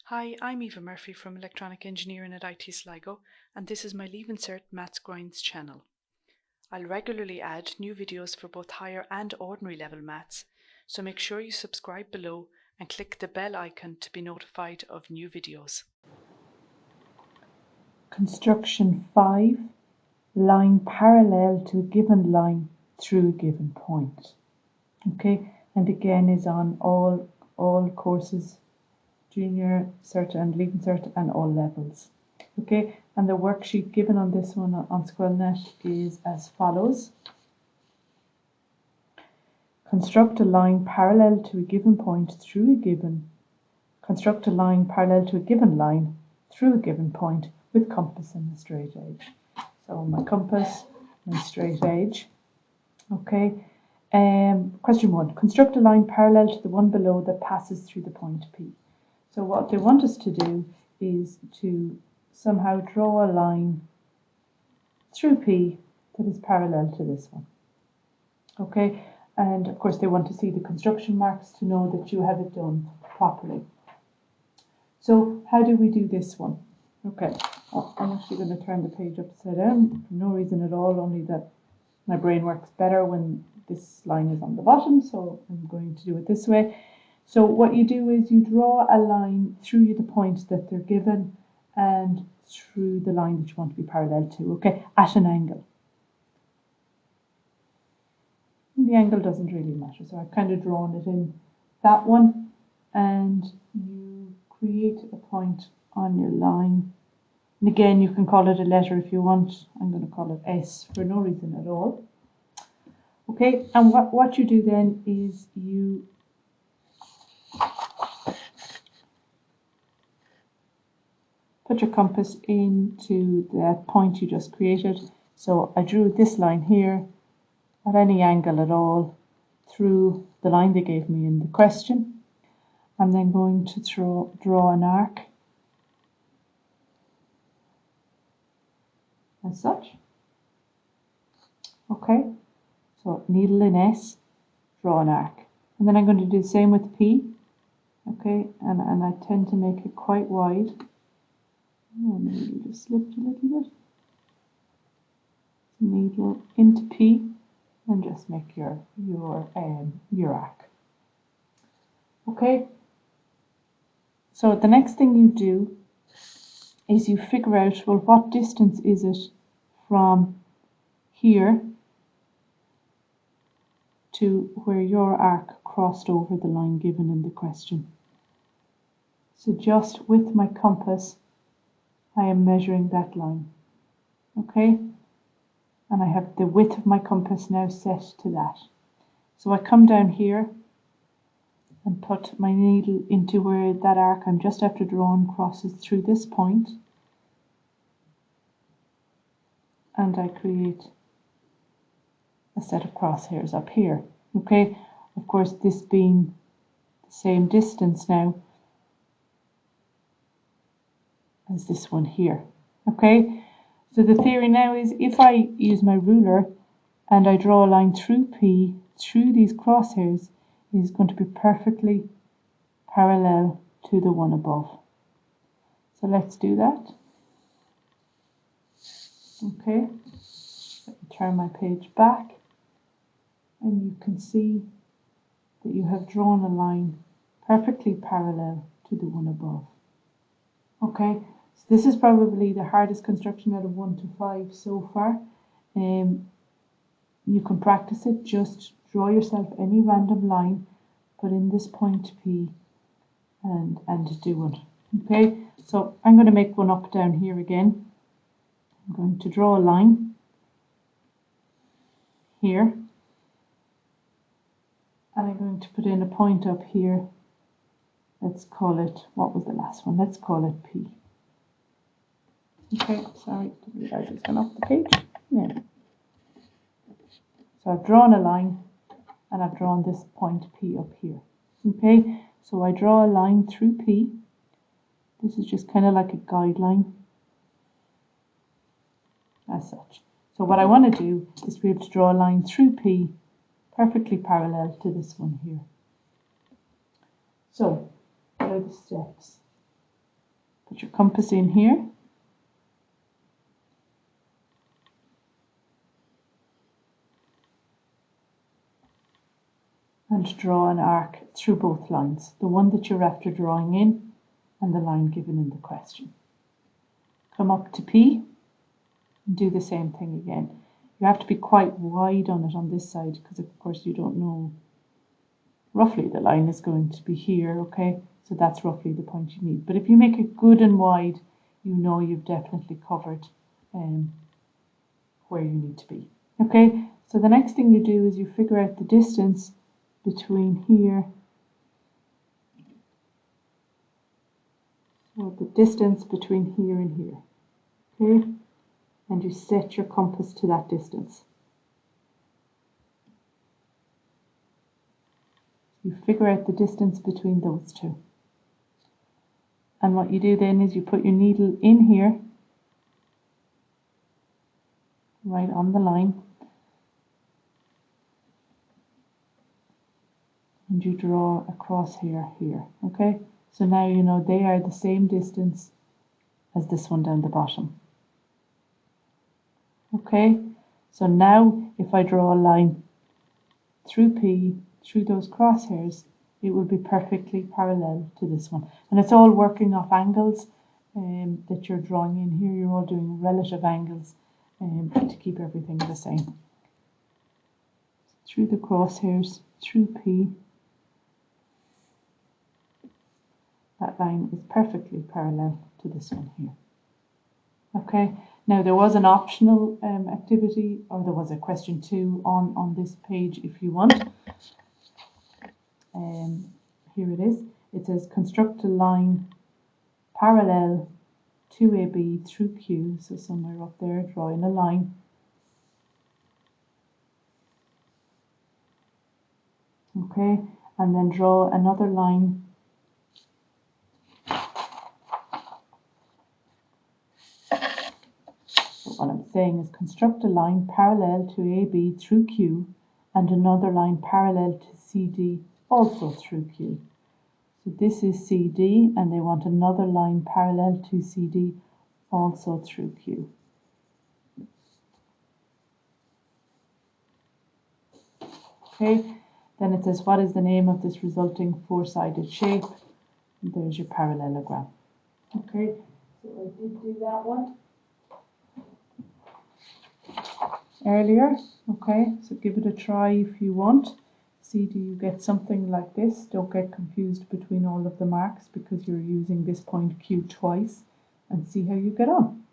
Hi, I'm Eva Murphy from Electronic Engineering at IT Sligo, and this is my Leave Insert Maths Grinds channel. I'll regularly add new videos for both higher and ordinary level maths, so make sure you subscribe below and click the bell icon to be notified of new videos. Construction 5, line parallel to a given line through a given point. Okay, and again is on all courses, junior, cert and leaving cert and all levels. Okay, and the worksheet given on this one on SquirrelNet is as follows. Construct a line parallel to a given point through a given. Construct a line parallel to a given line through a given point with compass and a straight edge. So my compass, my straight edge. Okay. Question 1. Construct a line parallel to the one below that passes through the point P. So what they want us to do is to somehow draw a line through P that is parallel to this one. Okay. And of course they want to see the construction marks to know that you have it done properly. So how do we do this one? Okay, I'm actually going to turn the page upside down for no reason at all, only that my brain works better when this line is on the bottom, so I'm going to do it this way. So what you do is you draw a line through the point that they're given and through the line that you want to be parallel to, okay, at an angle. The angle doesn't really matter, so I've kind of drawn it in that one, and you create a point on your line. And again, you can call it a letter if you want. I'm going to call it S for no reason at all. Okay, and what you do then is you put your compass into that point you just created. So I drew this line here at any angle at all through the line they gave me in the question. I'm then going to draw an arc as such. Okay, so needle in S, draw an arc. And then I'm going to do the same with P. Okay, and I tend to make it quite wide. Oh, maybe just slipped a little bit. Needle into P and just make your arc. Okay, so the next thing you do is you figure out, well, what distance is it from here to where your arc crossed over the line given in the question. So just with my compass, I am measuring that line. Okay, and I have the width of my compass now set to that. So I come down here and put my needle into where that arc I'm just after drawing crosses through this point, and I create a set of crosshairs up here. Okay, of course this being the same distance now as this one here. Okay, so the theory now is if I use my ruler and I draw a line through P, through these crosshairs, it is going to be perfectly parallel to the one above. So let's do that. Okay, let me turn my page back, and you can see that you have drawn a line perfectly parallel to the one above. Okay, so this is probably the hardest construction out of 1 to 5 so far. You can practice it, just draw yourself any random line, put in this point P and do it. Okay, so I'm going to make one up down here again. I'm going to draw a line here, and I'm going to put in a point up here. Let's call it, what was the last one? Let's call it P. Okay, sorry, I just went off the page. Yeah. So I've drawn a line and I've drawn this point P up here. Okay, so I draw a line through P. This is just kind of like a guideline as such. So what I want to do is to be able to draw a line through P perfectly parallel to this one here. So what are the steps? Put your compass in here. And draw an arc through both lines, the one that you're after drawing in and the line given in the question. Come up to P and do the same thing again. You have to be quite wide on it on this side because of course you don't know. Roughly the line is going to be here, okay? So that's roughly the point you need. But if you make it good and wide, you know you've definitely covered where you need to be. Okay, so the next thing you do is you figure out the distance between here, or the distance between here and here, okay? And you set your compass to that distance. You figure out the distance between those two. And what you do then is you put your needle in here, right on the line, and you draw across here, okay? So now you know they are the same distance as this one down the bottom. Okay, so now if I draw a line through P, through those crosshairs, it will be perfectly parallel to this one. And it's all working off angles that you're drawing in here. You're all doing relative angles to keep everything the same. Through the crosshairs, through P, that line is perfectly parallel to this one here. Okay, now there was an optional activity, or there was a question 2 on this page if you want. Here it is. It says construct a line parallel to AB through Q, so somewhere up there, drawing a line. Okay, and then draw another line what I'm saying is construct a line parallel to AB through Q and another line parallel to CD also through Q. So this is CD and they want another line parallel to CD also through Q. Okay, then it says what is the name of this resulting four-sided shape? And there's your parallelogram. Okay, so I did do that one earlier. Okay, so give it a try if you want. See, do you get something like this? Don't get confused between all of the marks because you're using this point Q twice, and see how you get on.